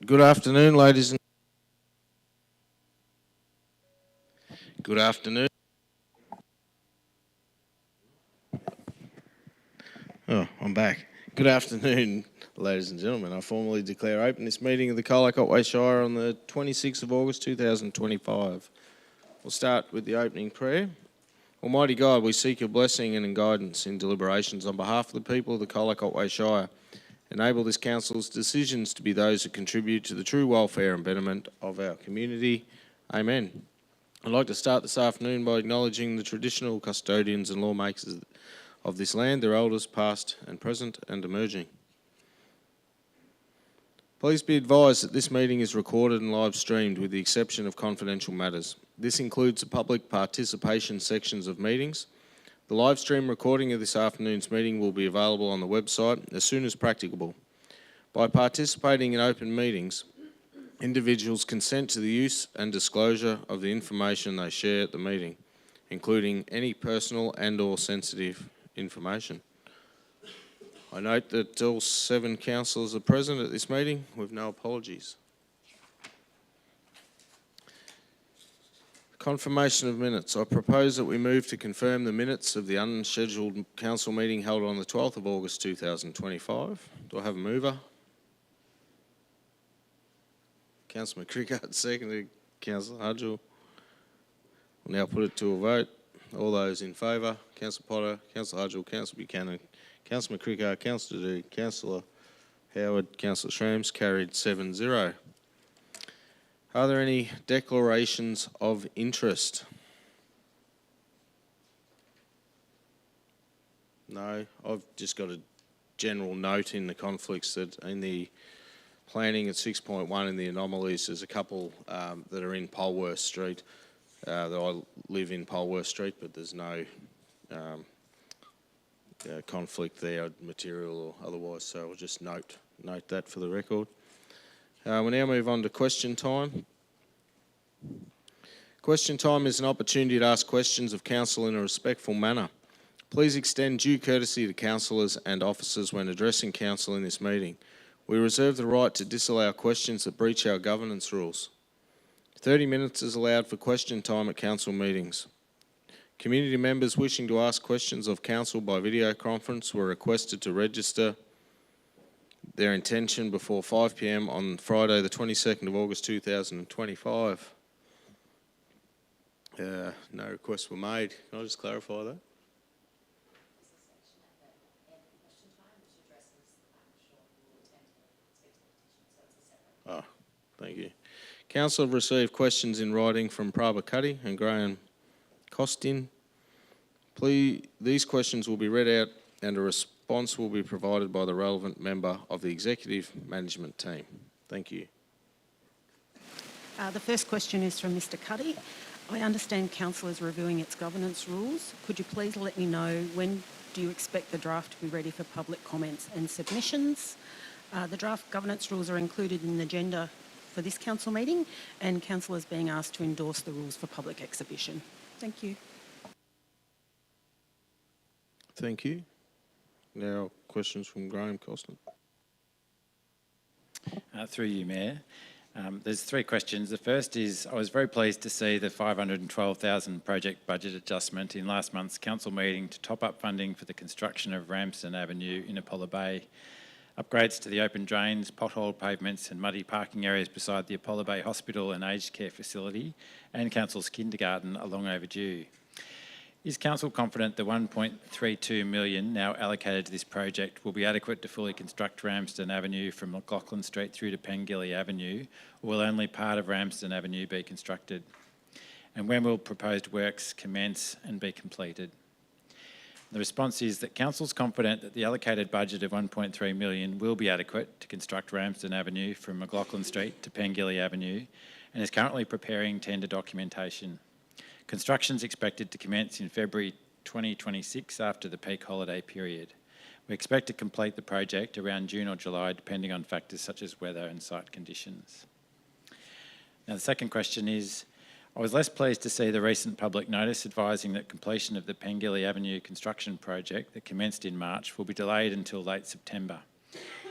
Good afternoon, ladies and good afternoon. Oh, I'm back. Good afternoon, ladies and gentlemen. I formally declare open this meeting of the Colac Otway Shire on the 26th of August 2025. We'll start with the opening prayer. Almighty God, we seek your blessing and guidance in deliberations on behalf of the people of the Colac Otway Shire. Enable this council's decisions to be those that contribute to the true welfare and betterment of our community. Amen. I'd like to start this afternoon by acknowledging the traditional custodians and lawmakers of this land, their elders past and present and emerging. Please be advised that this meeting is recorded and live streamed with the exception of confidential matters. This includes the public participation sections of meetings. The live stream recording of this afternoon's meeting will be available on the website as soon as practicable. By participating in open meetings, individuals consent to the use and disclosure of the information they share at the meeting, including any personal and/or sensitive information. I note that all 7 councillors are present at this meeting with no apologies. Confirmation of minutes. I propose that we move to confirm the minutes of the unscheduled council meeting held on the 12th of August 2025. Do I have a mover? Councillor McCrickard, seconded. Councillor Hudgell. We'll now put it to a vote. All those in favour, Councillor Potter, Councillor Hudgell, Councillor Buchanan, Councillor McCrickard, Councillor Dee, Councillor Howard, Councillor Shrams, carried 7-0. Are there any declarations of interest? No, I've just got a general note in the conflicts that in the planning at 6.1 in the anomalies, there's a couple that are in Polworth Street. That I live in Polworth Street, but there's no conflict there, material or otherwise. So I'll just note that for the record. We'll now move on to question time. Question time is an opportunity to ask questions of council in a respectful manner. Please extend due courtesy to councillors and officers when addressing council in this meeting. We reserve the right to disallow questions that breach our governance rules. 30 minutes is allowed for question time at council meetings. Community members wishing to ask questions of council by video conference were requested to register their intention before 5 p.m. on Friday the 22nd of August 2025. No requests were made. Can I just clarify that? Oh, thank you. Council have received questions in writing from Prabha Cuddy and Graham Costin. These questions will be read out and a response will be provided by the relevant member of the executive management team. Thank you. The first question is from Mr. Cuddy. I understand council is reviewing its governance rules. Could you please let me know when do you expect the draft to be ready for public comments and submissions? The draft governance rules are included in the agenda for this council meeting, and council is being asked to endorse the rules for public exhibition. Thank you. Thank you. Now, questions from Graham Costin. Through you, Mayor. There's 3 questions. The first is, I was very pleased to see the $512,000 project budget adjustment in last month's council meeting to top up funding for the construction of Ramsden Avenue in Apollo Bay. Upgrades to the open drains, pothole pavements and muddy parking areas beside the Apollo Bay Hospital and Aged Care Facility and Council's kindergarten are long overdue. Is Council confident the $1.32 million now allocated to this project will be adequate to fully construct Ramsden Avenue from McLaughlin Street through to Pengilly Avenue, or will only part of Ramsden Avenue be constructed? And when will proposed works commence and be completed? The response is that Council is confident that the allocated budget of $1.3 million will be adequate to construct Ramsden Avenue from McLaughlin Street to Pengilly Avenue and is currently preparing tender documentation. Construction is expected to commence in February 2026 after the peak holiday period. We expect to complete the project around June or July depending on factors such as weather and site conditions. Now the second question is, I was less pleased to see the recent public notice advising that completion of the Pengilly Avenue construction project that commenced in March will be delayed until late September.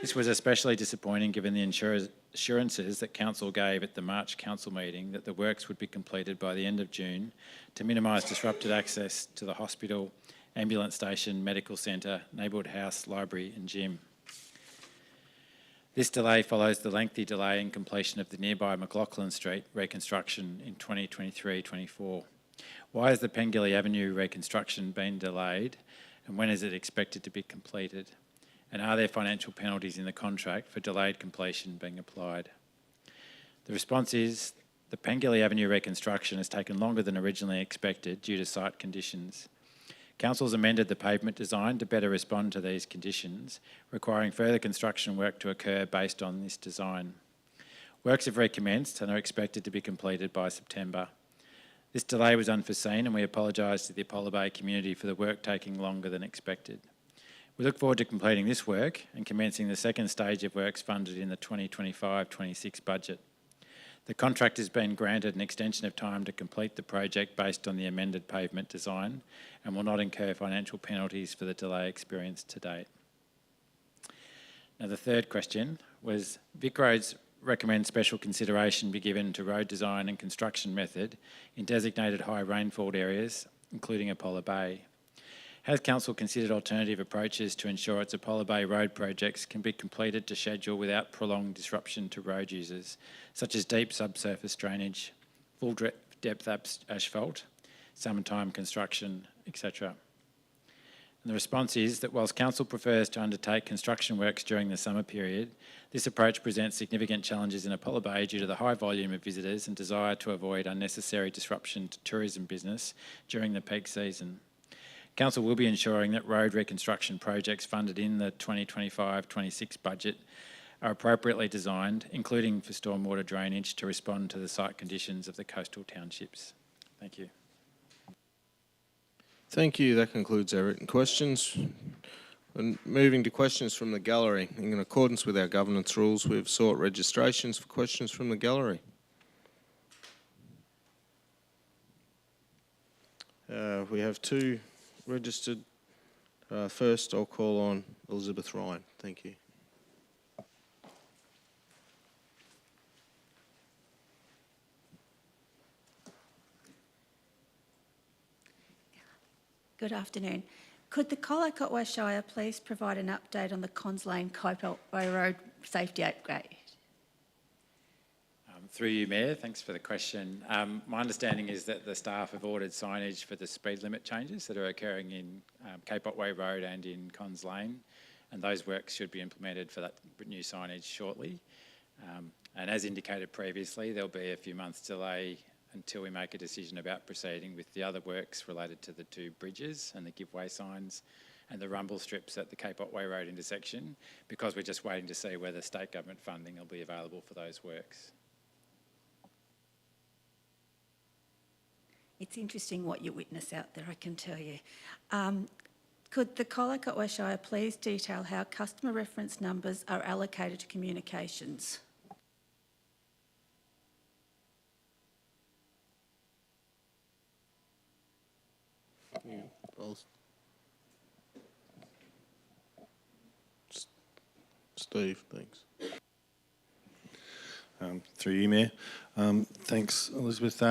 This was especially disappointing given the assurances that Council gave at the March Council meeting that the works would be completed by the end of June to minimise disrupted access to the hospital, ambulance station, medical centre, neighbourhood house, library and gym. This delay follows the lengthy delay in completion of the nearby McLaughlin Street reconstruction in 2023-24. Why has the Pengilly Avenue reconstruction been delayed, and when is it expected to be completed? And are there financial penalties in the contract for delayed completion being applied? The response is the Pengilly Avenue reconstruction has taken longer than originally expected due to site conditions. Council's amended the pavement design to better respond to these conditions, requiring further construction work to occur based on this design. Works have recommenced and are expected to be completed by September. This delay was unforeseen and we apologise to the Apollo Bay community for the work taking longer than expected. We look forward to completing this work and commencing the second stage of works funded in the 2025-26 budget. The contract has been granted an extension of time to complete the project based on the amended pavement design and will not incur financial penalties for the delay experienced to date. Now, the third question was, Vic Roads recommends special consideration be given to road design and construction method in designated high rainfall areas, including Apollo Bay. Has Council considered alternative approaches to ensure its Apollo Bay road projects can be completed to schedule without prolonged disruption to road users, such as deep subsurface drainage, full depth asphalt, summertime construction, etc.? And the response is that whilst Council prefers to undertake construction works during the summer period, this approach presents significant challenges in Apollo Bay due to the high volume of visitors and desire to avoid unnecessary disruption to tourism business during the peak season. Council will be ensuring that road reconstruction projects funded in the 2025-26 budget are appropriately designed, including for stormwater drainage, to respond to the site conditions of the coastal townships. Thank you. Thank you. That concludes our written questions. And moving to questions from the gallery. In accordance with our governance rules, we've sought registrations for questions from the gallery. We have two registered. First, I'll call on Elizabeth Ryan. Thank you. Good afternoon. Could the Colac Otway Shire please provide an update on the Cons Lane Colac Otway Road safety upgrade? Through you, Mayor, thanks for the question. My understanding is that the staff have ordered signage for the speed limit changes that are occurring in Cape Otway Road and in Cons Lane, and those works should be implemented for that new signage shortly. And as indicated previously, there'll be a few months delay until we make a decision about proceeding with the other works related to the two bridges and the give-way signs and the rumble strips at the Cape Otway Road intersection, because we're just waiting to see whether state government funding will be available for those works. It's interesting what you witness out there, I can tell you. Could the Colac Otway Shire please detail how customer reference numbers are allocated to communications? Yeah, Steve, thanks. Through you, Mayor. Thanks, Elizabeth.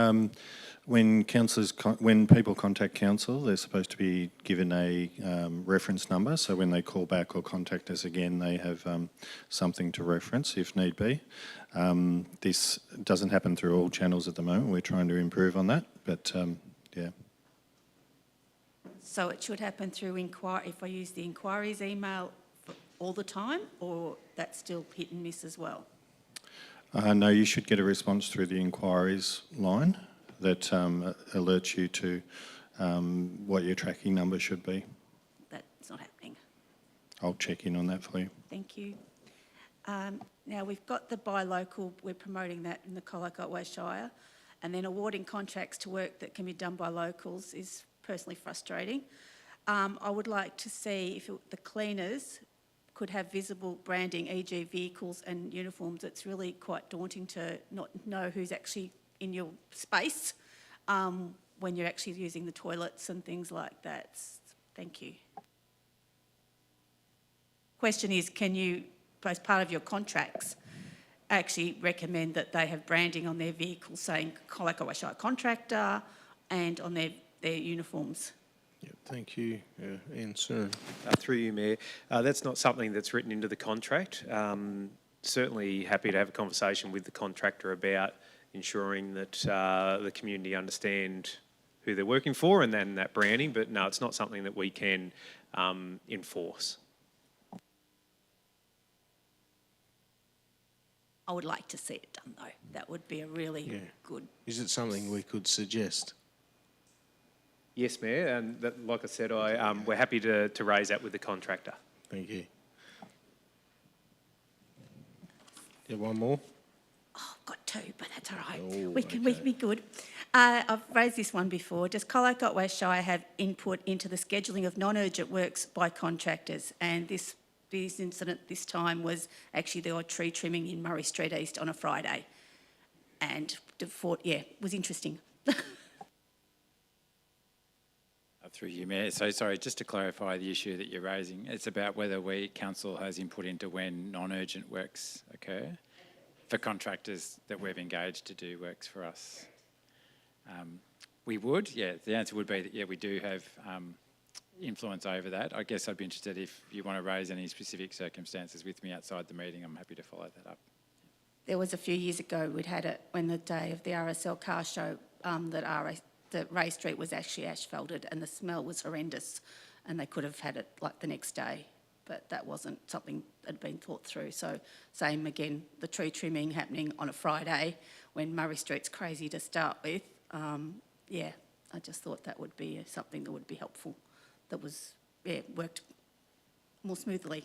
When people contact council, they're supposed to be given a reference number. So when they call back or contact us again, they have something to reference if need be. This doesn't happen through all channels at the moment. We're trying to improve on that, but yeah. So it should happen through inquiry, if I use the inquiries email all the time, or that's still hit and miss as well? No, you should get a response through the inquiries line that alerts you to what your tracking number should be. That's not happening. I'll check in on that for you. Thank you. Now we've got the buy local, we're promoting that in the Colac Otway Shire, and then awarding contracts to work that can be done by locals is personally frustrating. I would like to see if the cleaners could have visible branding, e.g. vehicles and uniforms. It's really quite daunting to not know who's actually in your space when you're actually using the toilets and things like that. Thank you. question is, can you, as part of your contracts, actually recommend that they have branding on their vehicles saying Colac Otway Shire contractor and on their uniforms? Yep, thank you. Ian Soon. Through you, Mayor. That's not something that's written into the contract. Certainly happy to have a conversation with the contractor about ensuring that the community understand who they're working for and then that branding, but no, it's not something that we can enforce. I would like to see it done, though. That would be a really good... Is it something we could suggest? Yes, Mayor, and that, like I said, we're happy to raise that with the contractor. Thank you. Yeah, one more? Oh, I've got two, but that's all right. Oh, we can be good. I've raised this one before. Does Colac Otway Shire have input into the scheduling of non-urgent works by contractors? And this incident this time was actually the odd tree trimming in Murray Street East on a Friday. And it was interesting. Through you, Mayor. So sorry, just to clarify the issue that you're raising, it's about whether council has input into when non-urgent works occur for contractors that we've engaged to do works for us. We would, the answer would be that, we do have influence over that. I guess I'd be interested if you want to raise any specific circumstances with me outside the meeting. I'm happy to follow that up. There was a few years ago, we'd had it when the day of the RSL car show, that Ray Street was actually asphalted and the smell was horrendous, and they could have had it like the next day, but that wasn't something that had been thought through. So same again, the tree trimming happening on a Friday when Murray Street's crazy to start with. I just thought that would be something that would be helpful, that was, worked more smoothly.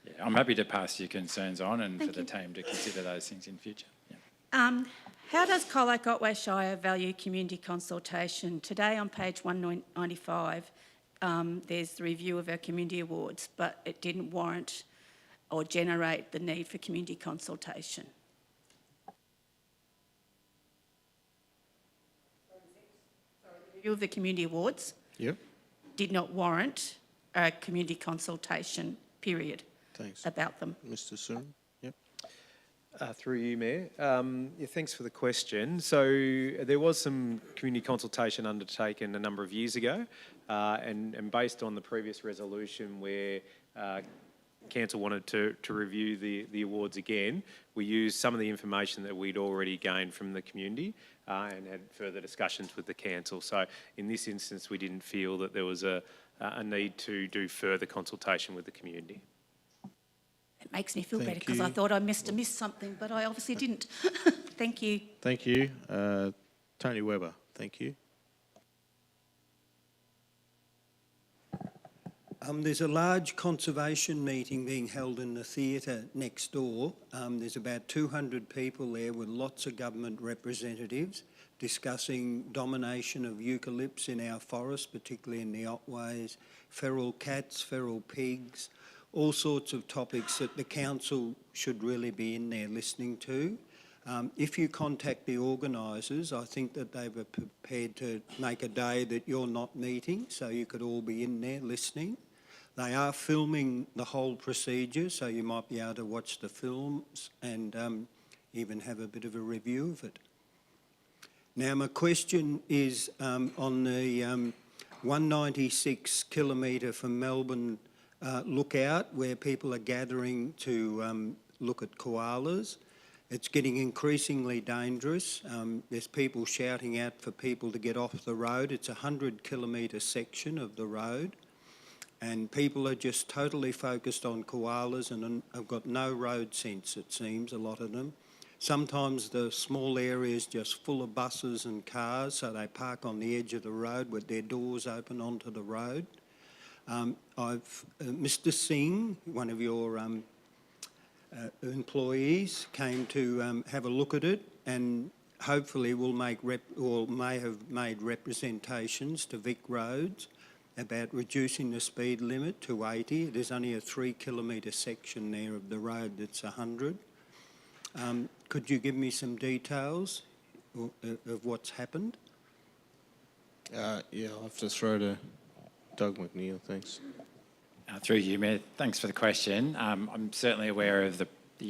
Yeah, I'm happy to pass your concerns on and for the team to consider those things in future. Yeah. How does Colac Otway Shire value community consultation? Today on page 195, there's the review of our community awards, but it didn't warrant or generate the need for community consultation. The review of the community awards did not warrant a community consultation period about them. Mr. Soon. Through you, Mayor. Thanks for the question. So there was some community consultation undertaken a number of years ago, and based on the previous resolution where Council wanted to review the awards again, we used some of the information that we'd already gained from the community and had further discussions with the Council. So in this instance, we didn't feel that there was a need to do further consultation with the community. It makes me feel better because I thought I missed something, but I obviously didn't. Thank you. Thank you. Tony Webber, thank you. There's a large conservation meeting being held in the theatre next door. There's about 200 people there with lots of government representatives discussing domination of eucalypts in our forests, particularly in the Otways, feral cats, feral pigs, all sorts of topics that the council should really be in there listening to. If you contact the organisers, I think that they were prepared to make a day that you're not meeting, so you could all be in there listening. They are filming the whole procedure, so you might be able to watch the films and even have a bit of a review of it. Now, my question is on the 196 kilometre from Melbourne lookout, where people are gathering to look at koalas. It's getting increasingly dangerous. There's people shouting out for people to get off the road. It's a 100-kilometre section of the road, and people are just totally focused on koalas and have got no road sense, it seems, a lot of them. Sometimes the small area is just full of buses and cars, so they park on the edge of the road with their doors open onto the road. Mr. Singh, one of your employees, came to have a look at it, and hopefully will may have made representations to Vic Roads about reducing the speed limit to 80. There's only a 3-kilometre section there of the road that's 100. Could you give me some details of what's happened? I'll have to throw to Doug McNeil, thanks. Through you, Mayor. Thanks for the question. I'm certainly aware of the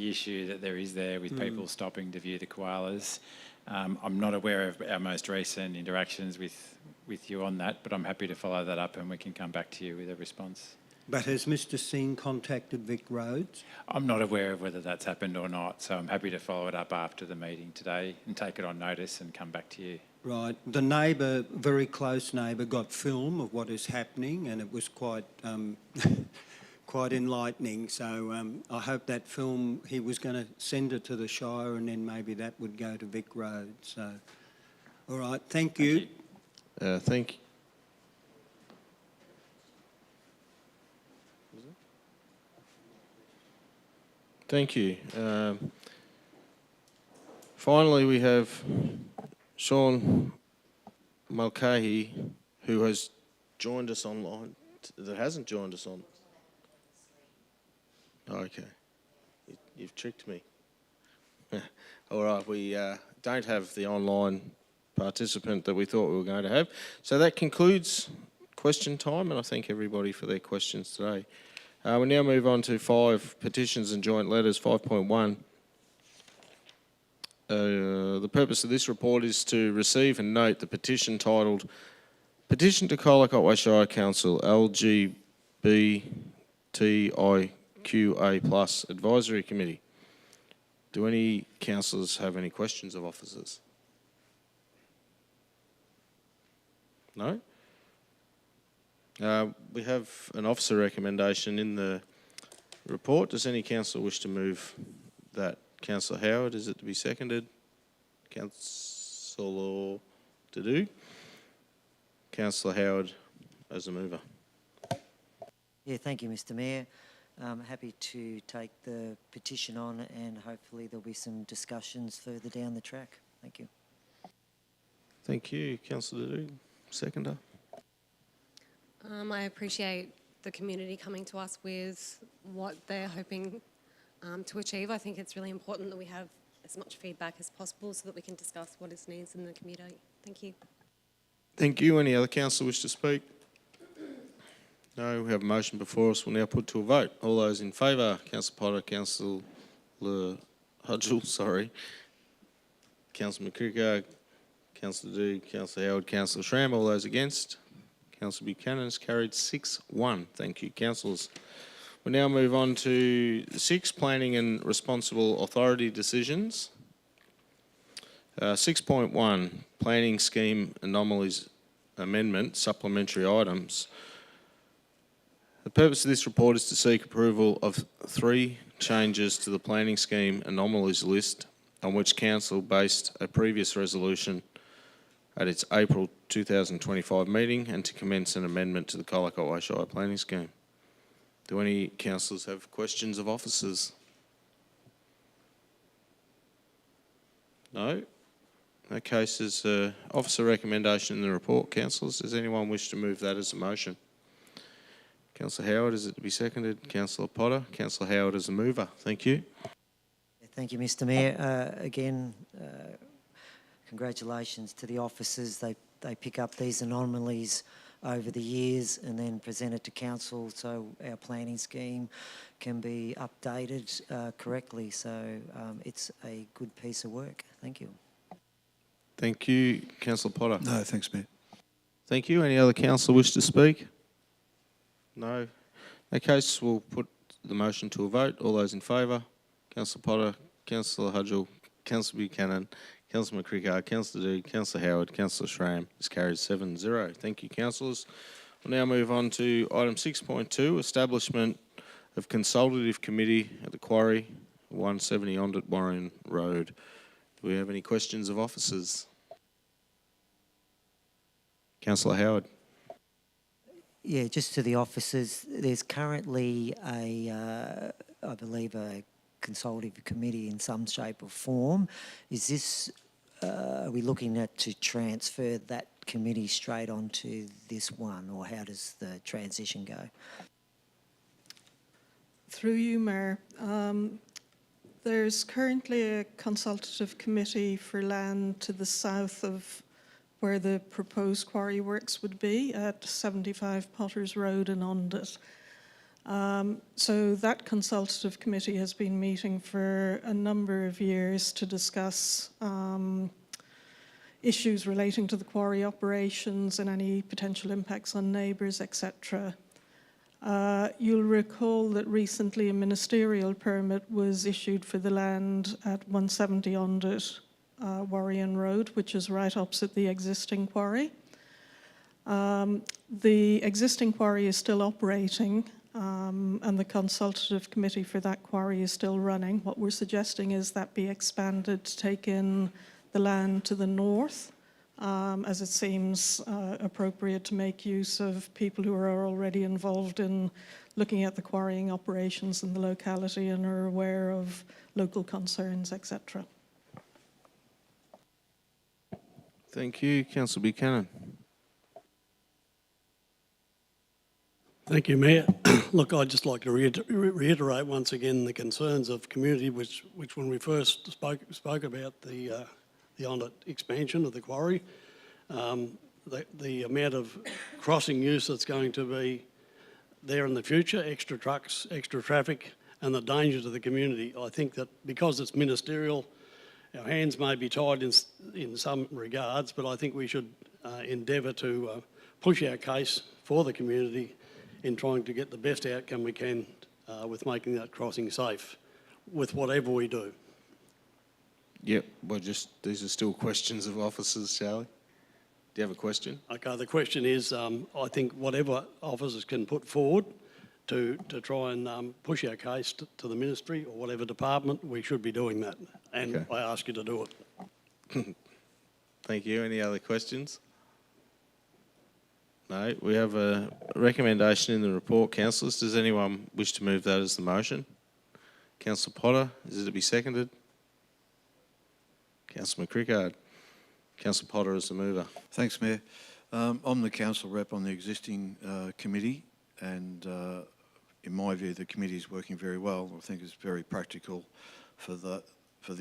issue that there is there with people stopping to view the koalas. I'm not aware of our most recent interactions with you on that, but I'm happy to follow that up and we can come back to you with a response. But has Mr Singh contacted Vic Roads? I'm not aware of whether that's happened or not, so I'm happy to follow it up after the meeting today and take it on notice and come back to you. Right. The neighbour, very close neighbour, got film of what is happening, and it was quite quite enlightening. So I hope that film, he was going to send it to the Shire, and then maybe that would go to Vic Road. So, all right. Thank you. Thank you. Thank you. Finally, we have Sean Mulcahy, who has joined us online, that hasn't joined us on. Okay. You've tricked me. All right, we don't have the online participant that we thought we were going to have. So that concludes question time, and I thank everybody for their questions today. We now move on to 5 petitions and joint letters. 5.1. The purpose of this report is to receive and note the petition titled Petition to Colac Otway Shire Council LGBTIQA+ Advisory Committee. Do any councillors have any questions of officers? No? We have an officer recommendation in the report. Does any councillor wish to move that? Councillor Howard, is it to be seconded? Councillor Dadu? Councillor Howard as a mover. Yeah, thank you, Mr Mayor. I'm happy to take the petition on and hopefully there'll be some discussions further down the track. Thank you. Thank you. Councillor Dadu, seconder. I appreciate the community coming to us with what they're hoping to achieve. I think it's really important that we have as much feedback as possible so that we can discuss what is needs in the community. Thank you. Thank you. Any other councillor wish to speak? No, we have a motion before us. We'll now put to a vote. All those in favour, Councillor Potter, Councillor Hudgell, Councillor McCricker, Councillor Dee, Councillor Howard, Councillor Schramm. All those against? Councillor Buchanan is carried 6-1. Thank you, councillors. We now move on to 6 planning and responsible authority decisions. 6.1 planning scheme anomalies amendment supplementary items. The purpose of this report is to seek approval of 3 changes to the planning scheme anomalies list on which council based a previous resolution at its April 2025 meeting and to commence an amendment to the Colac Otway Shire planning scheme. Do any councillors have questions of officers? No? In that case, there's an officer recommendation in the report, councillors. Does anyone wish to move that as a motion? Councillor Howard, is it to be seconded? Councillor Potter. Councillor Howard as a mover. Thank you. Thank you, Mr Mayor. Again, congratulations to the officers. They pick up these anomalies over the years and then present it to council so our planning scheme can be updated correctly. So it's a good piece of work. Thank you. Thank you. Councillor Potter. No, thanks, Mayor. Thank you. Any other councillor wish to speak? No. In that case, we'll put the motion to a vote. All those in favour? Councillor Potter, Councillor Hudgell, Councillor Buchanan, Councillor McCricker, Councillor Dee, Councillor Howard, Councillor Schramm is carried 7-0. Thank you, councillors. We'll now move on to item 6.2, establishment of consultative committee at the quarry, 170 Ondit Warren Road. Do we have any questions of officers? Councillor Howard. Yeah, just to the officers, there's currently I believe, a consultative committee in some shape or form. Is this, are we looking at to transfer that committee straight onto this one, or how does the transition go? Through you, Mayor. There's currently a consultative committee for land to the south of where the proposed quarry works would be at 75 Potters Road in Ondit. So that consultative committee has been meeting for a number of years to discuss issues relating to the quarry operations and any potential impacts on neighbours, etc. You'll recall that recently a ministerial permit was issued for the land at 170 Ondit Warrion Road, which is right opposite the existing quarry. The existing quarry is still operating, and the consultative committee for that quarry is still running. What we're suggesting is that be expanded to take in the land to the north, as it seems appropriate to make use of people who are already involved in looking at the quarrying operations in the locality and are aware of local concerns, etc. Thank you. Councillor Buchanan. Thank you, Mayor. Look, I'd just like to reiterate once again the concerns of community, which when we first spoke about the Ondit expansion of the quarry, the amount of crossing use that's going to be there in the future, extra trucks, extra traffic, and the danger to the community. I think that because it's ministerial, our hands may be tied in some regards, but I think we should endeavour to push our case for the community in trying to get the best outcome we can with making that crossing safe, with whatever we do. Yep, well, these are still questions of officers, Charlie. Do you have a question? Okay, the question is, I think whatever officers can put forward to try and push our case to the ministry or whatever department, we should be doing that. And Okay. I ask you to do it. Thank you. Any other questions? No, we have a recommendation in the report, councillors. Does anyone wish to move that as the motion? Councillor Potter, is it to be seconded? Councillor McCrickard. Councillor Potter is the mover. Thanks, Mayor. I'm the council rep on the existing committee, and in my view, the committee is working very well. I think it's very practical for the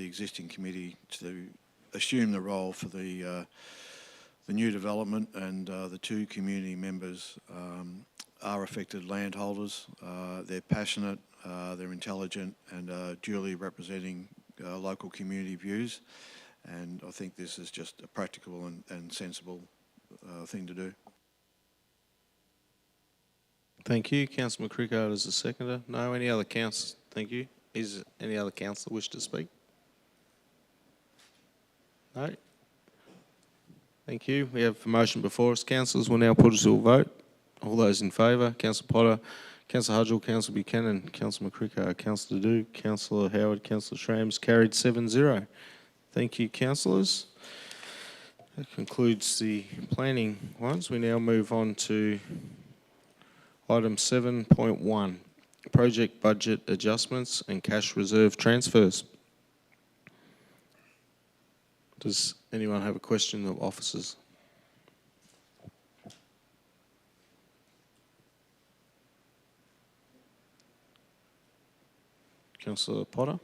existing committee to assume the role for the new development, and the two community members are affected landholders. They're passionate, they're intelligent, and duly representing local community views. And I think this is just a practical and sensible thing to do. Thank you. Councillor McCrickard is the seconder. No, any other council? Thank you. Is any other councillor wish to speak? No. Thank you. We have a motion before us. Councillors will now put it to a vote. All those in favour, Councillor Potter, Councillor Hudgell, Councillor Buchanan, Councillor McCrickard, Councillor Duke, Councillor Howard, Councillor Shrams, carried 7-0. Thank you, councillors. That concludes the planning ones. We now move on to item 7.1, project budget adjustments and cash reserve transfers. Does anyone have a question of officers? Councillor Potter?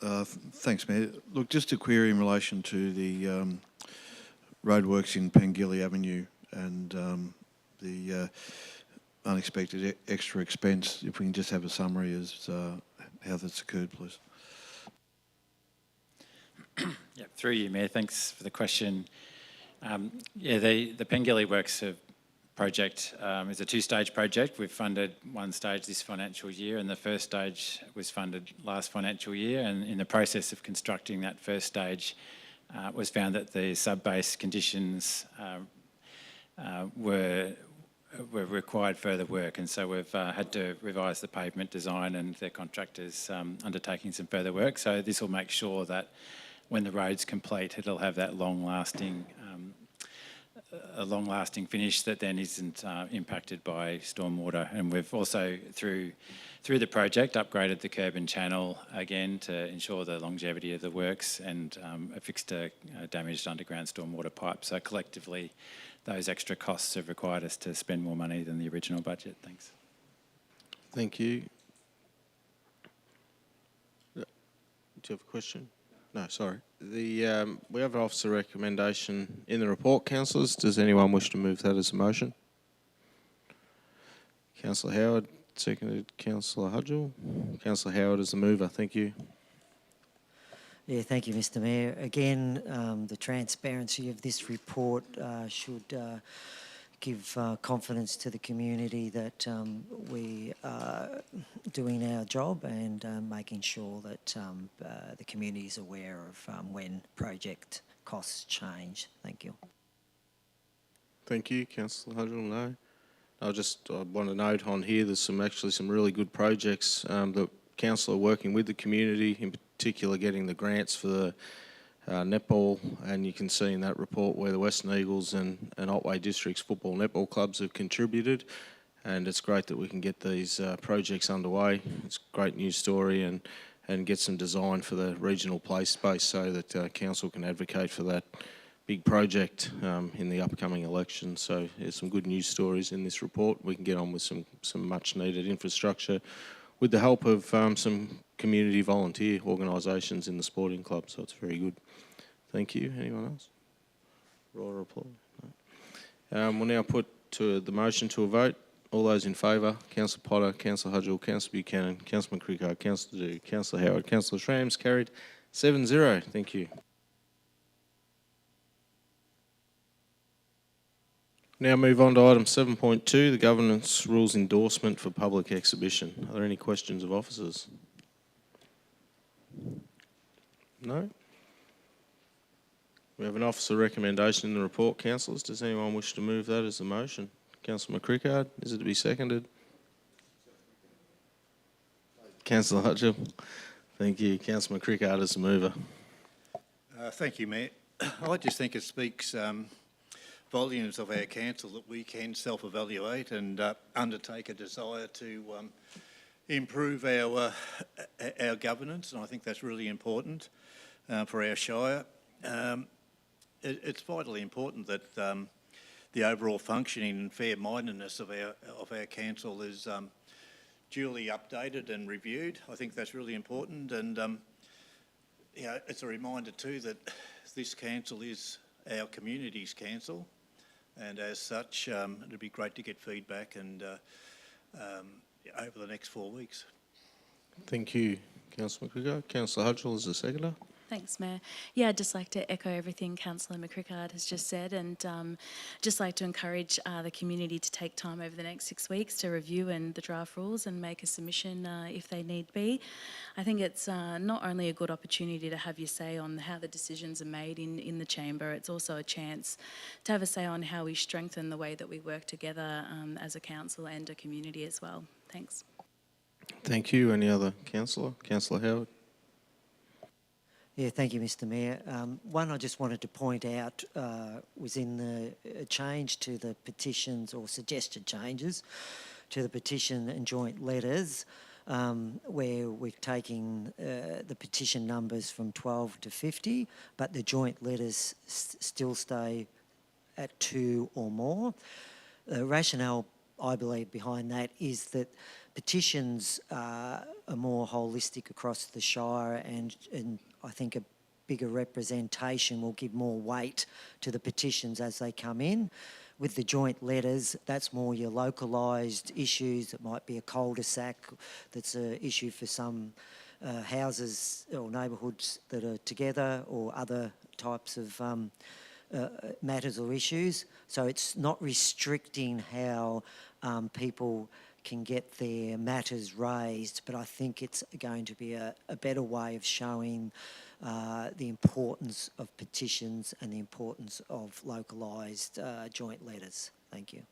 Thanks, Mayor. Look, just a query in relation to the roadworks in Pengilly Avenue and the unexpected extra expense. If we can just have a summary as how that's occurred, please. Yeah, through you, Mayor. Thanks for the question. The Pengilly Works project is a two-stage project. We've funded one stage this financial year, and the first stage was funded last financial year. And in the process of constructing that first stage, it was found that the sub-base conditions were required further work, and so we've had to revise the pavement design, and their contractors undertaking some further work. So this will make sure that when the road's complete, it'll have that long-lasting finish that then isn't impacted by stormwater. And we've also, through the project, upgraded the curb and channel again to ensure the longevity of the works, and fixed a damaged underground stormwater pipe. So collectively, those extra costs have required us to spend more money than the original budget. Thanks. Thank you. Do you have a question? No, sorry. We have an officer recommendation in the report, councillors. Does anyone wish to move that as a motion? Councillor Howard, seconded Councillor Hudgell. Councillor Howard is the mover. Thank you. Yeah, thank you, Mr. Mayor. Again, the transparency of this report should give confidence to the community that we are doing our job and making sure that the community is aware of when project costs change. Thank you. Thank you, Councillor Hudgell. No. I want to note on here there's some really good projects that council are working with the community, in particular getting the grants for the netball, and you can see in that report where the Western Eagles and Otway District's football netball clubs have contributed, and it's great that we can get these projects underway. It's a great news story and get some design for the regional play space so that council can advocate for that big project in the upcoming election. So there's some good news stories in this report. We can get on with some much needed infrastructure with the help of some community volunteer organisations in the sporting club, so it's very good. Thank you. Anyone else? Roar or applause? No. We'll now put to the motion to a vote. All those in favour, Councillor Potter, Councillor Hudgell, Councillor Buchanan, Councillor McCrickard, Councillor Dew, Councillor Howard, Councillor Shrams, carried 7-0. Thank you. Now move on to item 7.2, the governance rules endorsement for public exhibition. Are there any questions of officers? No? We have an officer recommendation in the report, councillors. Does anyone wish to move that as a motion? Councillor McCrickard, is it to be seconded? Councillor Hudgell. Thank you. Councillor McCrickard is the mover. Thank you, Mayor. I just think it speaks volumes of our council that we can self-evaluate and undertake a desire to improve our governance, and I think that's really important for our shire. It's vitally important that the overall functioning and fair-mindedness of our council is duly updated and reviewed. I think that's really important, and it's a reminder too that this council is our community's council, and as such, it'd be great to get feedback and over the next 4 weeks. Thank you, Councillor McCrickard. Councillor Hudgell is the seconder. Thanks, Mayor. Yeah, I'd just like to echo everything Councillor McCrickard has just said, and just like to encourage the community to take time over the next 6 weeks to review the draft rules and make a submission if they need be. I think it's not only a good opportunity to have your say on how the decisions are made in the chamber, it's also a chance to have a say on how we strengthen the way that we work together as a council and a community as well. Thanks. Thank you. Any other councillor? Councillor Howard. Yeah, thank you, Mr. Mayor. One I just wanted to point out was in the change to the petitions, or suggested changes to the petition and joint letters, where we've taken the petition numbers from 12 to 50, but the joint letters still stay at 2 or more. The rationale, I believe, behind that is that petitions are more holistic across the shire, and I think a bigger representation will give more weight to the petitions as they come in. With the joint letters, that's more your localised issues. It might be a cul-de-sac that's an issue for some houses or neighbourhoods that are together, or other types of matters or issues. So it's not restricting how people can get their matters raised, but I think it's going to be a better way of showing the importance of petitions and the importance of localised joint letters. Thank you.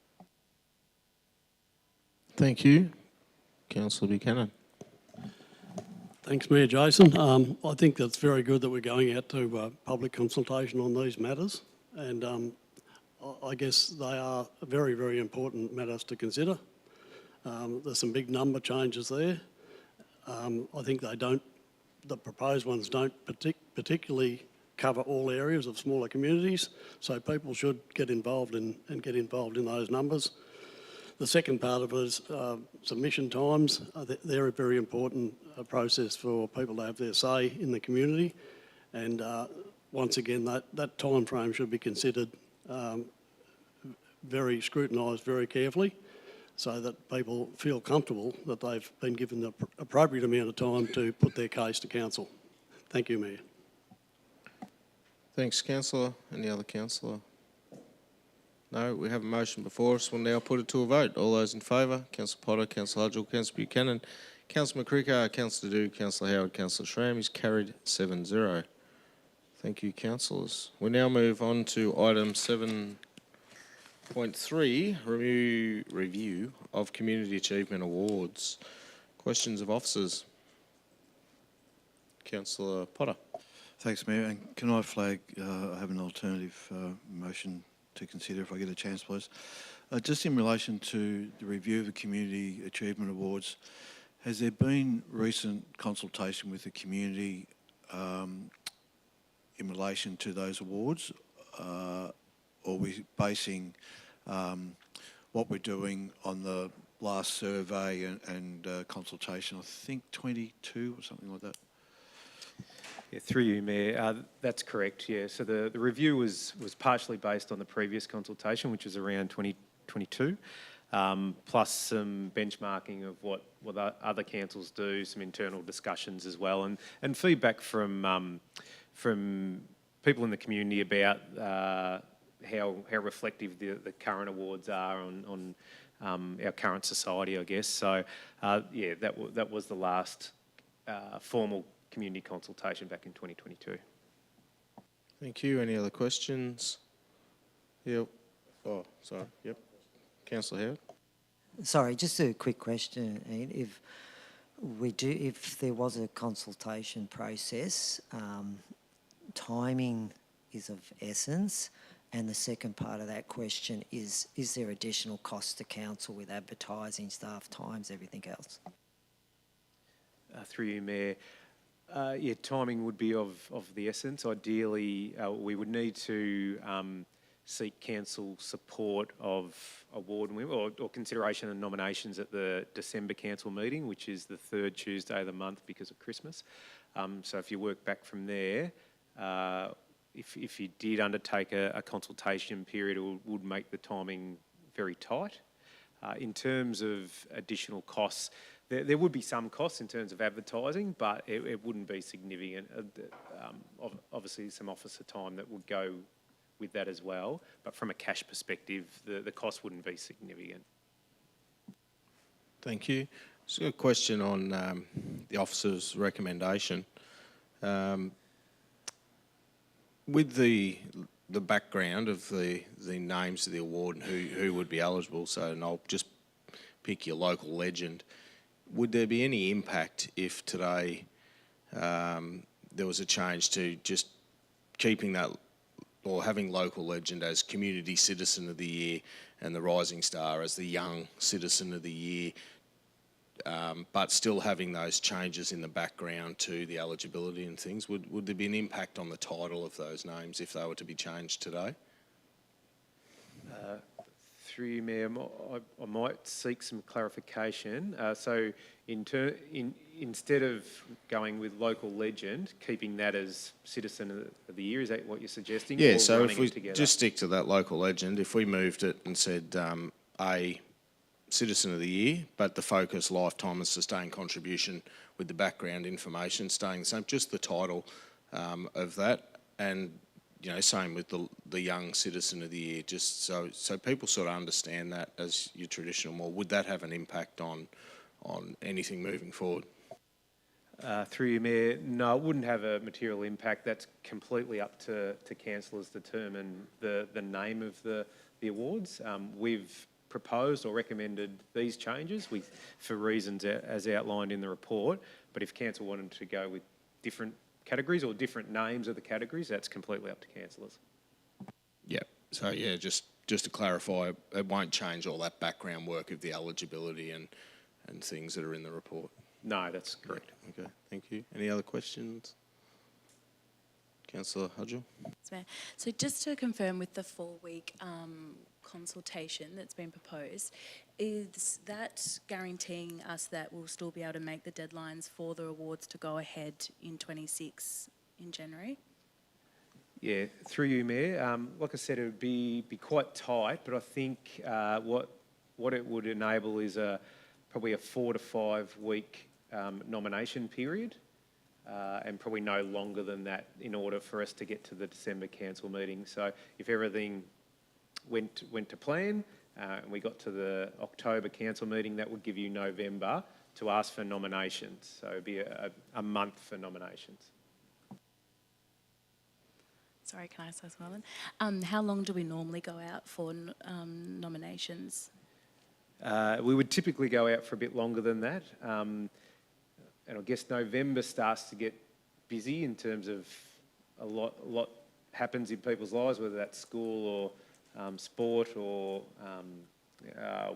Thank you. Councillor Buchanan. Thanks, Mayor Jason. I think that's very good that we're going out to public consultation on these matters, and I guess they are very, very important matters to consider. There's some big number changes there. I think the proposed ones don't particularly cover all areas of smaller communities, so people should get involved in those numbers. The second part of it is submission times. They're a very important process for people to have their say in the community, and once again, that time frame should be considered, scrutinised very carefully. so that people feel comfortable that they've been given the appropriate amount of time to put their case to council. Thank you, Mayor. Thanks, councillor. Any other councillor? No, we have a motion before us. We'll now put it to a vote. All those in favour? Councillor Potter, Councillor Hudgell, Councillor Buchanan, Councillor McCricker, Councillor Dew, Councillor Howard, Councillor Schramm is carried 7-0. Thank you, councillors. We now move on to item 7.3, review of Community Achievement Awards. Questions of officers? Councillor Potter. Thanks, Mayor. And can I flag, I have an alternative motion to consider if I get a chance, please. Just in relation to the review of the Community Achievement Awards, has there been recent consultation with the community in relation to those awards? Or are we basing what we're doing on the last survey and consultation, I think 22 or something like that? Yeah, through you, Mayor. That's correct, yeah. So the review was partially based on the previous consultation, which was around 2022, plus some benchmarking of what other councils do, some internal discussions as well, and feedback from people in the community about how reflective the current awards are on our current society, I guess. So, yeah, that was the last formal community consultation back in 2022. Thank you. Any other questions? Yep. Oh, sorry. Yep. Councillor Howard. Sorry, just a quick question, Ian. If there was a consultation process, timing is of essence, and the second part of that question is there additional cost to council with advertising, staff times, everything else? Through you, Mayor. Yeah, timing would be of the essence. Ideally, we would need to seek council support of award or consideration and nominations at the December council meeting, which is the third Tuesday of the month because of Christmas. So if you work back from there, if you did undertake a consultation period, it would make the timing very tight. In terms of additional costs, there would be some costs in terms of advertising, but it wouldn't be significant. Obviously, some officer time that would go with that as well, but from a cash perspective, the cost wouldn't be significant. Thank you. Just got a question on the officer's recommendation. With the background of the names of the award and who would be eligible, so and I'll just pick your local legend. Would there be any impact if today there was a change to just keeping that or having local legend as Community Citizen of the Year and the Rising Star as the Young Citizen of the Year, but still having those changes in the background to the eligibility and things? Would there be an impact on the title of those names if they were to be changed today? Through you, Mayor, I might seek some clarification. So instead of going with local legend, keeping that as Citizen of the Year, is that what you're suggesting? Yeah, so if we just stick to that local legend, if we moved it and said a Citizen of the Year, but the focus, lifetime and sustained contribution with the background information staying the same, just the title of that, and you know, same with the Young Citizen of the Year, just so people sort of understand that as your traditional more. Would that have an impact on anything moving forward? Through you, Mayor, no, it wouldn't have a material impact. That's completely up to councillors to determine the name of the awards. We've proposed or recommended these changes for reasons as outlined in the report, but if council wanted to go with different categories or different names of the categories, that's completely up to councillors. Yeah, so yeah, just to clarify, it won't change all that background work of the eligibility and things that are in the report. No, that's correct. Yeah, okay, thank you. Any other questions? Councillor Hudgell? So just to confirm with the 4-week consultation that's been proposed, is that guaranteeing us that we'll still be able to make the deadlines for the awards to go ahead in 26 in January? Yeah, through you, Mayor. Like I said, it would be quite tight, but I think what what it would enable is probably a 4 to 5 week nomination period, and probably no longer than that in order for us to get to the December council meeting. So if everything went to plan and we got to the October council meeting, that would give you November to ask for nominations. So it'd be a month for nominations. Sorry, can I say as well then? How long do we normally go out for nominations? We would typically go out for a bit longer than that. And I guess November starts to get busy in terms of a lot happens in people's lives, whether that's school or sport or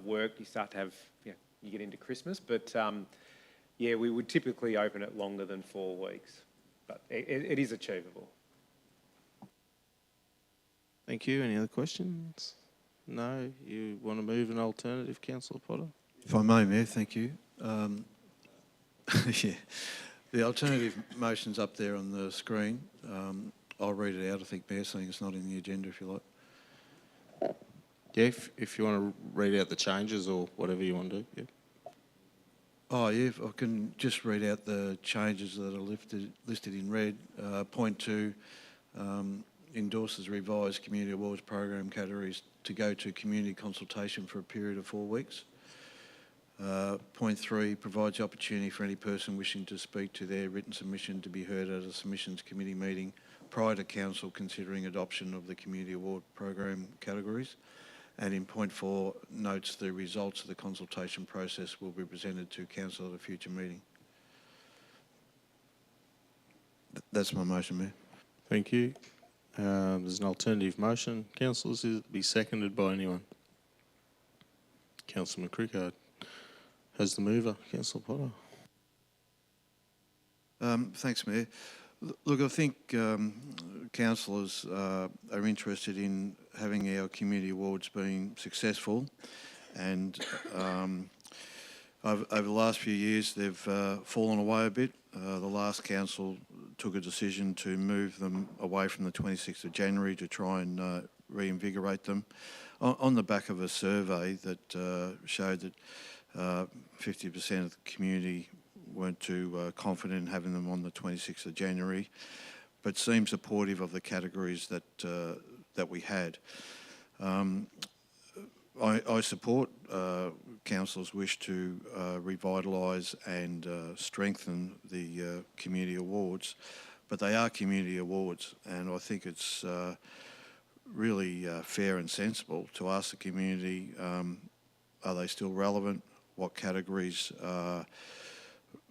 work. You start to have, you get into Christmas. But yeah, we would typically open it longer than 4 weeks. But it is achievable. Thank you. Any other questions? No? You want to move an alternative, Councillor Potter? If I may, Mayor, thank you. Yeah, the alternative motion's up there on the screen. I'll read it out, I think, Mayor, saying it's not in the agenda, if you like. Yeah, if you want to read out the changes or whatever you want to do. Yeah. Oh, yeah, if I can just read out the changes that are listed in red. Point 2, endorses revised community awards program categories to go to community consultation for a period of 4 weeks. Point 3, provides the opportunity for any person wishing to speak to their written submission to be heard at a submissions committee meeting prior to council considering adoption of the community award program categories. And in point 4, notes the results of the consultation process will be presented to council at a future meeting. That's my motion, Mayor. Thank you. There's an alternative motion. Councillors, is it be seconded by anyone? Councillor McCrickard has the mover. Councillor Potter. Thanks, Mayor. Look, I think councillors are interested in having our community awards being successful, and over the last few years they've fallen away a bit. The last council took a decision to move them away from the 26th of January to try and reinvigorate them on the back of a survey that showed that 50% of the community weren't too confident in having them on the 26th of January, but seemed supportive of the categories that we had. I support council's wish to revitalise and strengthen the community awards, but they are community awards, and I think it's really fair and sensible to ask the community, are they still relevant? What categories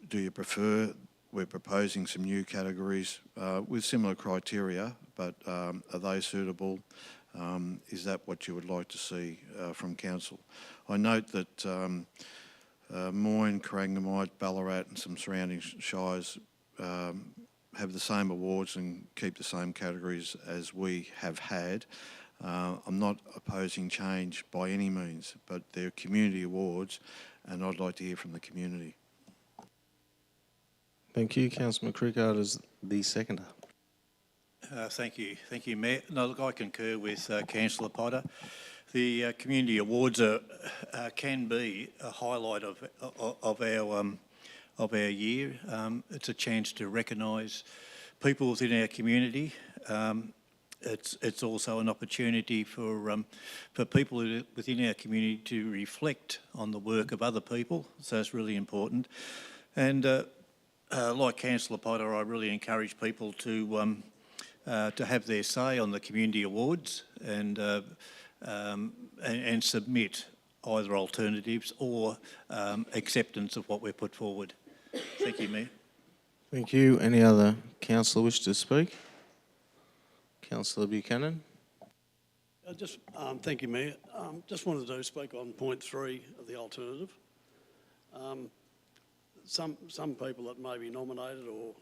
do you prefer? We're proposing some new categories with similar criteria, but are they suitable? Is that what you would like to see from council? I note that Moyne, Corangamite, Ballarat and some surrounding shires have the same awards and keep the same categories as we have had. I'm not opposing change by any means, but they're community awards and I'd like to hear from the community. Thank you. Councillor McCrickard is the seconder. Thank you, Mayor. No, look, I concur with Councillor Potter. The community awards can be a highlight of our year. It's a chance to recognise people within our community. It's also an opportunity for people within our community to reflect on the work of other people. So it's really important. And like Councillor Potter, I really encourage people to have their say on the community awards and submit either alternatives or acceptance of what we've put forward. Thank you, Mayor. Thank you. Any other councillor wish to speak? Councillor Buchanan. Thank you, Mayor. Just wanted to speak on point 3 of the alternative. Some people that may be nominated, or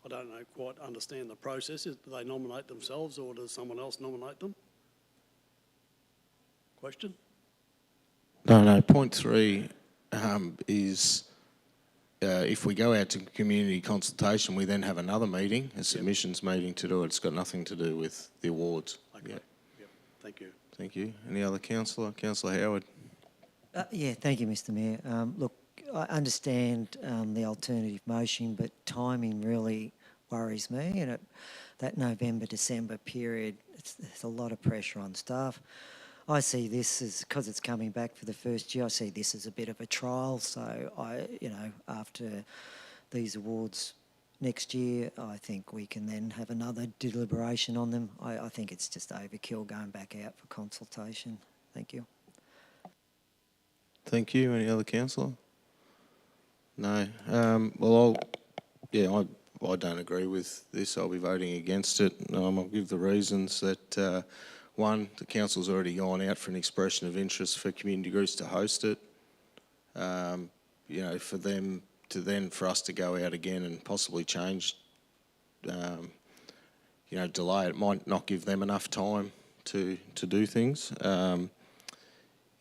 I don't know quite understand the process. Do they nominate themselves or does someone else nominate them? Question? No. Point 3 is if we go out to community consultation, we then have another meeting, a submissions meeting to do it. It's got nothing to do with the awards. Okay. Yep. Thank you. Thank you. Any other councillor? Councillor Howard. Yeah, thank you, Mr Mayor. Look, I understand the alternative motion, but timing really worries me. And that November-December period, there's a lot of pressure on staff. I see this as, because it's coming back for the first year, I see this as a bit of a trial. So after these awards next year, I think we can then have another deliberation on them. I think it's just overkill going back out for consultation. Thank you. Thank you. Any other councillor? No. I don't agree with this. I'll be voting against it. I'll give the reasons that, one, the council's already gone out for an expression of interest for community groups to host it. For them to then, for us to go out again and possibly change, delay it, might not give them enough time to do things.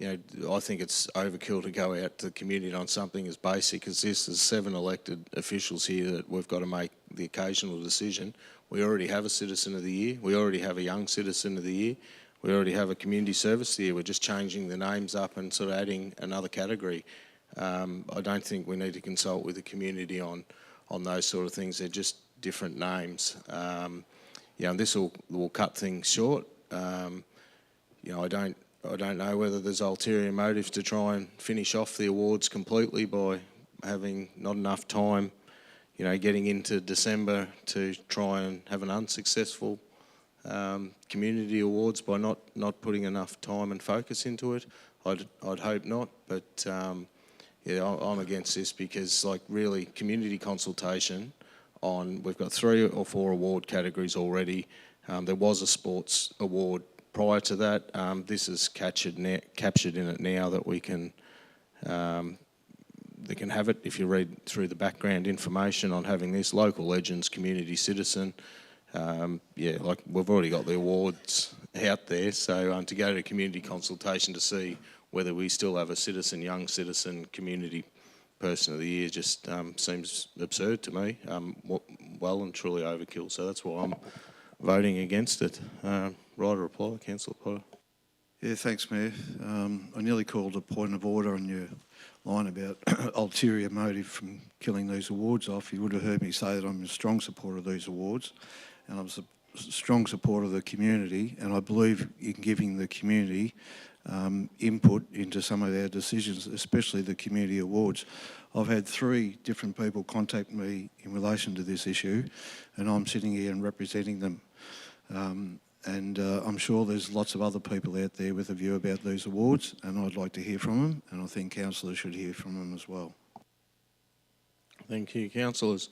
I think it's overkill to go out to the community on something as basic as this. There's 7 elected officials here that we've got to make the occasional decision. We already have a Citizen of the Year. We already have a Young Citizen of the Year. We already have a Community Service of the Year. We're just changing the names up and sort of adding another category. I don't think we need to consult with the community on those sort of things. They're just different names. And this will cut things short. I don't know whether there's ulterior motives to try and finish off the awards completely by having not enough time, getting into December to try and have an unsuccessful community awards by not putting enough time and focus into it. I'd hope not, but I'm against this because, really, community consultation on, we've got 3 or 4 award categories already. There was a sports award prior to that. This is captured in it now that we can they can have it. If you read through the background information on having this, local legends, community citizen, we've already got the awards out there. So to go to community consultation to see whether we still have a citizen, young citizen, community person of the year just seems absurd to me. Well and truly overkill. So that's why I'm voting against it. Right or reply, Councillor Potter? Yeah, thanks, Mayor. I nearly called a point of order on your line about ulterior motive from killing these awards off. You would have heard me say that I'm a strong supporter of these awards, and I'm a strong supporter of the community, and I believe in giving the community input into some of our decisions, especially the community awards. I've had 3 different people contact me in relation to this issue, and I'm sitting here and representing them. I'm sure there's lots of other people out there with a view about these awards, and I'd like to hear from them, and I think councillors should hear from them as well. Thank you, councillors.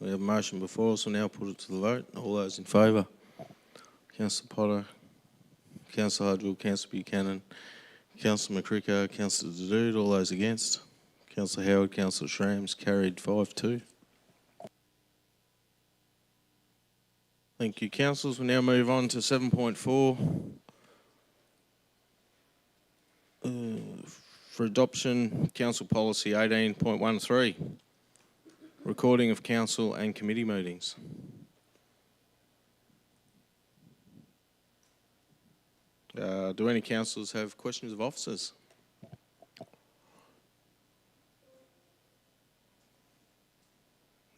We have a motion before us. We'll now put it to the vote. All those in favour? Councillor Potter, Councillor Hudgell, Councillor Buchanan, Councillor McCricker, Councillor Dadoud. All those against? Councillor Howard, Councillor Shrams. Carried 5-2. Thank you, councillors. We'll now move on to 7.4. For adoption, Council Policy 18.13. Recording of council and committee meetings. Do any councillors have questions of officers?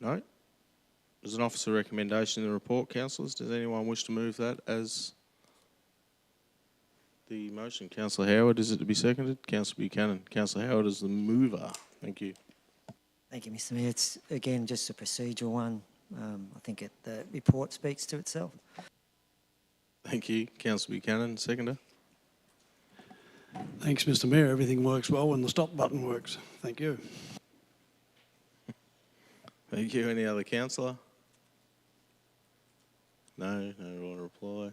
No? There's an officer recommendation in the report, councillors. Does anyone wish to move that as the motion? Councillor Howard, is it to be seconded? Councillor Buchanan. Councillor Howard is the mover. Thank you. Thank you, Mr Mayor. It's, again, just a procedural one. I think the report speaks to itself. Thank you. Councillor Buchanan, seconder. Thanks, Mr Mayor. Everything works well when the stop button works. Thank you. Thank you. Any other councillor? No right reply.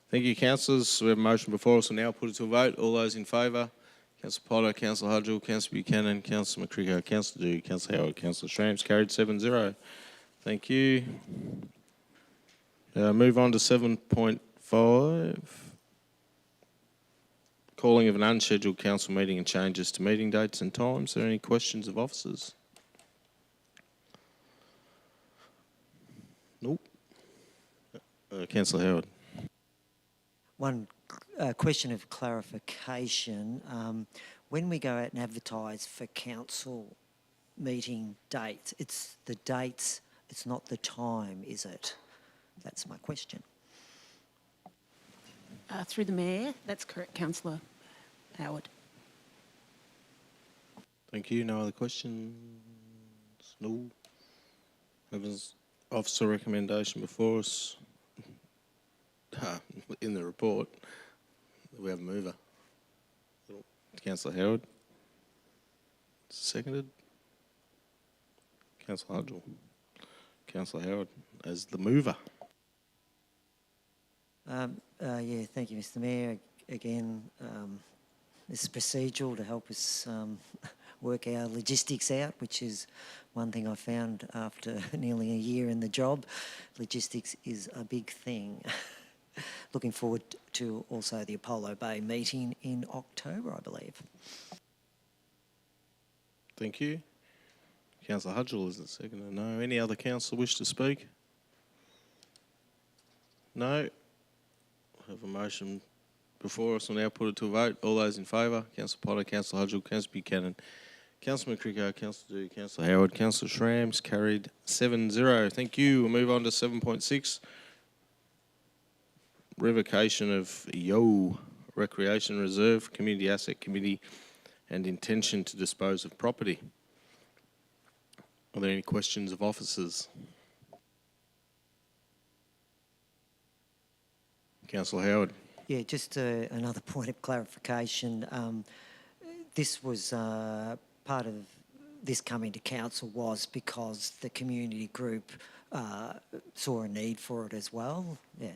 Thank you, councillors. We have a motion before us. We'll now put it to a vote. All those in favour? Councillor Potter, Councillor Hudgell, Councillor Buchanan, Councillor McCricker, Councillor Dadoud, Councillor Howard, Councillor Shrams. Carried 7-0. Thank you. Move on to 7.5. Calling of an unscheduled council meeting and changes to meeting dates and times. Are there any questions of officers? Nope. Councillor Howard. One a question of clarification. When we go out and advertise for council meeting dates, it's the dates, it's not the time, is it? That's my question. Through the Mayor, that's correct, Councillor Howard. Thank you. No other questions? No. Evidence officer recommendation before us. In the report, we have a mover. Councillor Howard. Seconded. Councillor Hudgell. Councillor Howard as the mover. Yeah, thank you, Mr. Mayor. Again, this is procedural to help us work our logistics out, which is one thing I found after nearly a year in the job. Logistics is a big thing. Looking forward to also the Apollo Bay meeting in October, I believe. Thank you. Councillor Hudgell is the second. No. Any other councillor wish to speak? No. Have a motion before us. We'll now put it to a vote. All those in favour? Councillor Potter, Councillor Hudgell, Councillor Buchanan, Councillor McCricker, Councillor Dew, Councillor Howard, Councillor Schramms, carried 7-0. Thank you. We'll move on to 7.6. Revocation of Recreation Reserve, Community Asset Committee and intention to dispose of property. Are there any questions of officers? Councillor Howard. Yeah, just another point of clarification. This was part of this coming to council was because the community group saw a need for it as well. Yeah.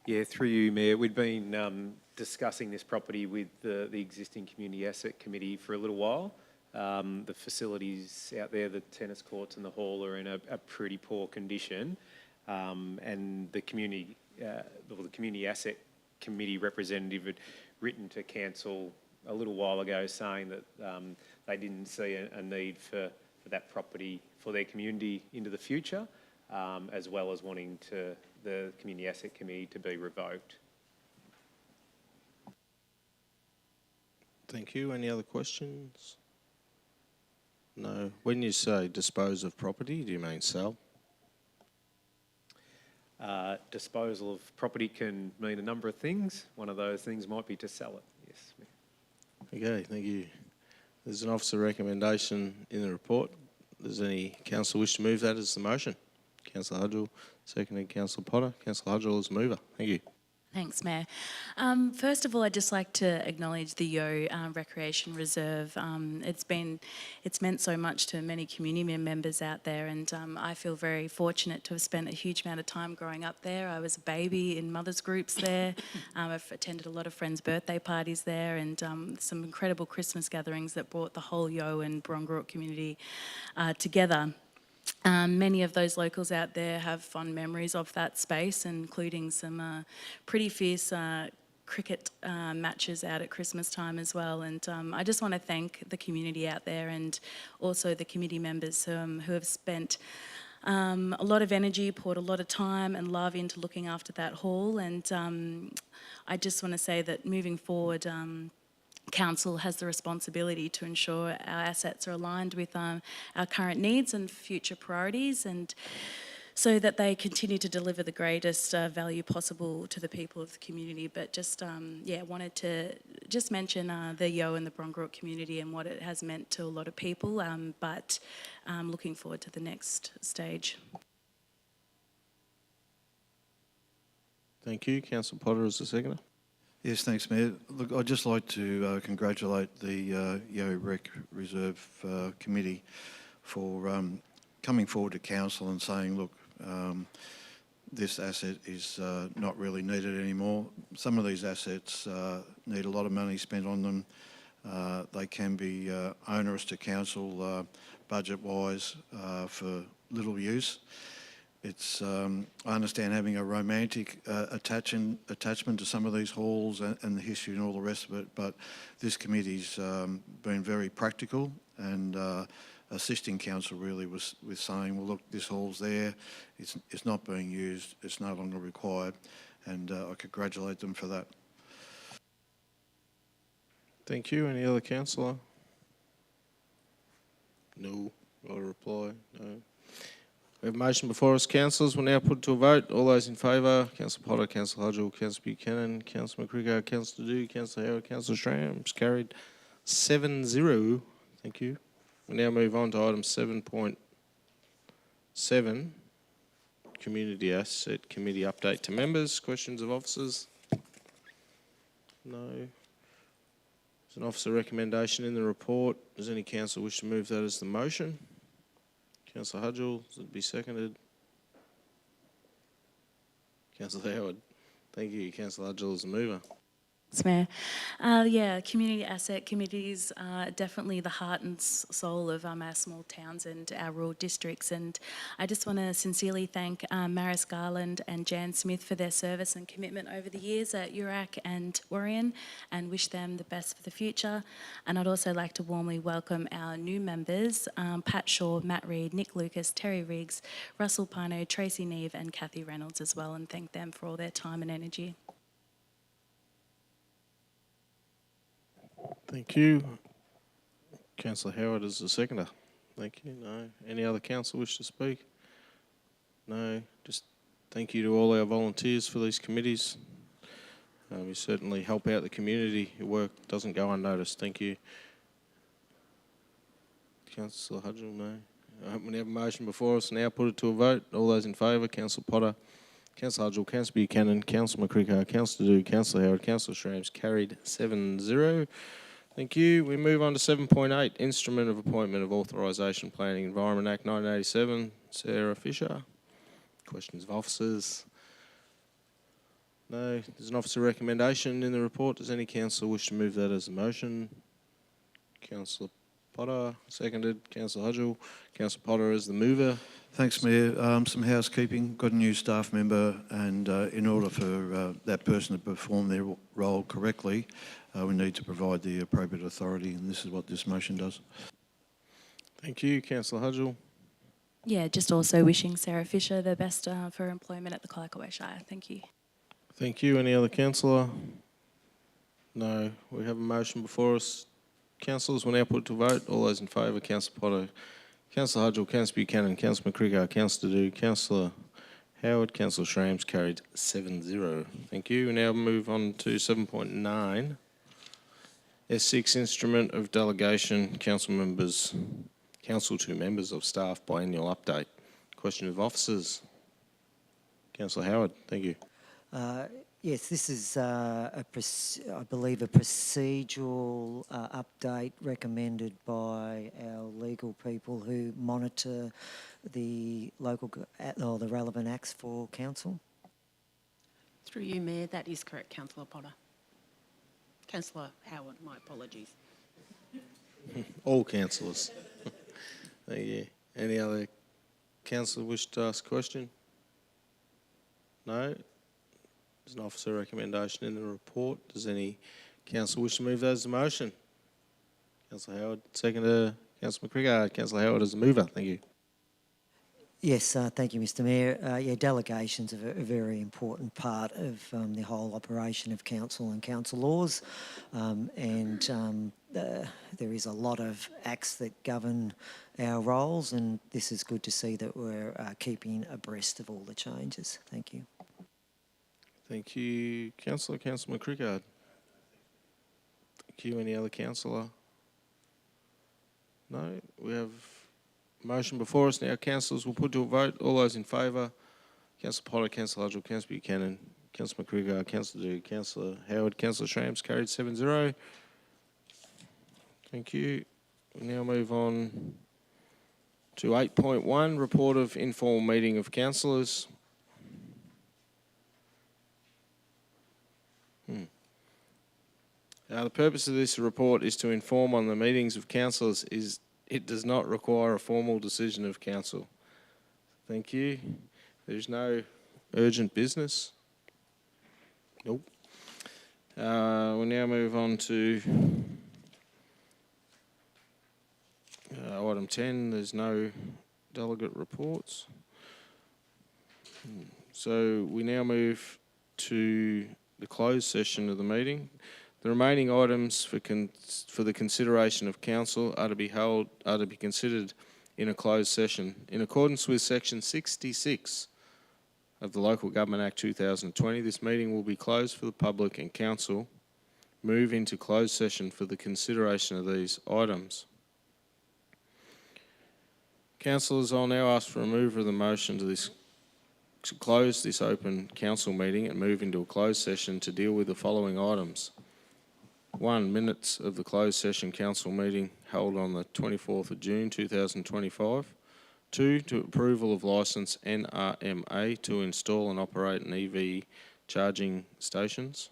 Yeah, through you, Mayor. We'd been discussing this property with the existing Community Asset Committee for a little while. The facilities out there, the tennis courts and the hall are in a pretty poor condition. And the Community Asset Committee representative had written to council a little while ago saying that they didn't see a need for that property for their community into the future, as well as wanting the Community Asset Committee to be revoked. Thank you. Any other questions? No. When you say dispose of property, do you mean sell? Disposal of property can mean a number of things. One of those things might be to sell it, yes. Okay, thank you. There's an officer recommendation in the report. Does any council wish to move that as the motion? Councillor Hudgell, seconded Councillor Potter. Councillor Hudgell as mover. Thank you. Thanks, Mayor. First of all, I'd just like to acknowledge the Yo Recreation Reserve. It's meant so much to many community members out there, and I feel very fortunate to have spent a huge amount of time growing up there. I was a baby in mothers' groups there. I've attended a lot of friends' birthday parties there, and some incredible Christmas gatherings that brought the whole Yo and Borongarook community together. Many of those locals out there have fond memories of that space, including some pretty fierce cricket matches out at Christmas time as well. And I just want to thank the community out there and also the committee members who have spent a lot of energy, poured a lot of time and love into looking after that hall. And I just want to say that moving forward, Council has the responsibility to ensure our assets are aligned with our current needs and future priorities, and so that they continue to deliver the greatest value possible to the people of the community. But just, wanted to just mention the Yo and the Borongarook community and what it has meant to a lot of people, but looking forward to the next stage. Thank you. Councillor Potter as the seconder. Yes, thanks, Mayor. Look, I'd just like to congratulate the Yo Rec Reserve Committee for coming forward to council and saying, look, this asset is not really needed anymore. Some of these assets need a lot of money spent on them. They can be onerous to council budget-wise for little use. It's, I understand having a romantic attachment to some of these halls and the history and all the rest of it, but this committee's been very practical and assisting council really with saying, well, look, this hall's there, it's not being used, it's no longer required, and I congratulate them for that. Thank you. Any other councillor? No. Got a reply? No. We have a motion before us, councillors. We'll now put it to a vote. All those in favour, Councillor Potter, Councillor Hudgell, Councillor Buchanan, Councillor McCricker, Councillor Dew, Councillor Howard, Councillor Strams. Carried 7-0. Thank you. We now move on to item 7.7, Community Asset Committee update to members. Questions of officers? No. There's an officer recommendation in the report. Does any council wish to move that as the motion? Councillor Hudgell, does it be seconded? Councillor Howard. Thank you. Councillor Hudgell is the mover. Mayor. Community asset committees are definitely the heart and soul of our small towns and our rural districts, and I just want to sincerely thank Maris Garland and Jan Smith for their service and commitment over the years at URAC and Warrion, and wish them the best for the future. And I'd also like to warmly welcome our new members, Pat Shaw, Matt Reid, Nick Lucas, Terry Riggs, Russell Pino, Tracy Neve and Kathy Reynolds as well, and thank them for all their time and energy. Thank you. Councillor Howard is the seconder. Thank you. No. Any other council wish to speak? No. Just thank you to all our volunteers for these committees. We certainly help out the community. Your work doesn't go unnoticed. Thank you. Councillor Hudgell, no. We have a motion before us. Now put it to a vote. All those in favour, Councillor Potter, Councillor Hudgell, Councillor Buchanan, Councillor McCricker, Councillor Dew, Councillor Howard, Councillor Strams. Carried 7-0. Thank you. We move on to 7.8, Instrument of Appointment of Authorisation Planning Environment Act 1987. Sarah Fisher. Questions of officers? No. There's an officer recommendation in the report. Does any councillor wish to move that as a motion? Councillor Potter, seconded. Councillor Hudgell. Councillor Potter is the mover. Thanks, Mayor. Some housekeeping. Got a new staff member, and in order for that person to perform their role correctly, we need to provide the appropriate authority, and this is what this motion does. Thank you. Councillor Hudgell. Yeah, just also wishing Sarah Fisher the best for employment at the Colac Otway Shire. Thank you. Thank you. Any other councillor? No. We have a motion before us. Councillors, we'll now put it to vote. All those in favour, Councillor Potter, Councillor Hudgell, Councillor Buchanan, Councillor McCricker, Councillor Dew, Councillor Howard, Councillor Strams. Carried 7-0. Thank you. We now move on to 7.9. S6, Instrument of Delegation, Council to Members of Staff Biennial Update. Question of officers. Councillor Howard, thank you. Yes, this is, I believe, a procedural update recommended by our legal people who monitor the local or the relevant acts for council. Through you, Mayor, that is correct, Councillor Potter. Councillor Howard, my apologies. All councillors. Thank you. Any other councillor wish to ask a question? No? There's an officer recommendation in the report. Does any council wish to move that as a motion? Councillor Howard, seconder. Councillor McCricker. Councillor Howard as a mover. Thank you. Yes, thank you, Mr Mayor. Delegations are a very important part of the whole operation of council and council laws, and there is a lot of acts that govern our roles, and this is good to see that we're keeping abreast of all the changes. Thank you. Thank you, Councillor. Councillor McCricker. Thank you. Any other councillor? No. We have a motion before us now. Councillors will put to a vote. All those in favour. Councillor Potter, Councillor Hudgell, Councillor Buchanan, Councillor McCricker, Councillor Dew, Councillor Howard, Councillor Strams. Carried 7-0. Thank you. We now move on to 8.1, Report of Informal Meeting of Councillors. The purpose of this report is to inform on the meetings of councillors. It does not require a formal decision of council. Thank you. There's no urgent business. Nope. We'll now move on to item 10. There's no delegate reports. So we now move to the closed session of the meeting. The remaining items for the consideration of council are to be considered in a closed session. In accordance with section 66 of the Local Government Act 2020, this meeting will be closed for the public and council move into closed session for the consideration of these items. Councillors, I'll now ask for a mover of the motion to close this open council meeting and move into a closed session to deal with the following items. 1. Minutes of the closed session council meeting held on the 24th of June 2025. 2. To approval of licence NRMA to install and operate an EV charging stations.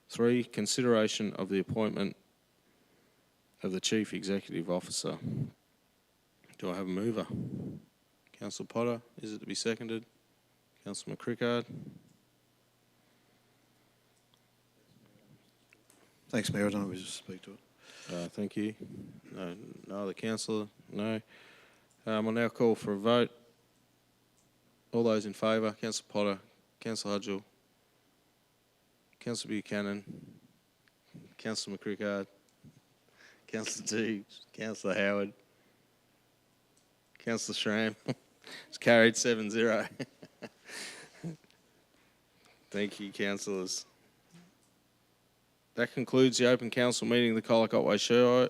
3. Consideration of the appointment of the Chief Executive Officer. Do I have a mover? Councillor Potter, is it to be seconded? Councillor McCrickard. Thanks, Mayor. I don't know if we just speak to it. Thank you. No other councillor? No. I'll now call for a vote. All those in favour, Councillor Potter, Councillor Hudgell, Councillor Buchanan, Councillor McCrickard, Councillor Teague, Councillor Howard, Councillor Schramm. It's carried 7-0. Thank you, councillors. That concludes the open council meeting of the Colac Otway Shire.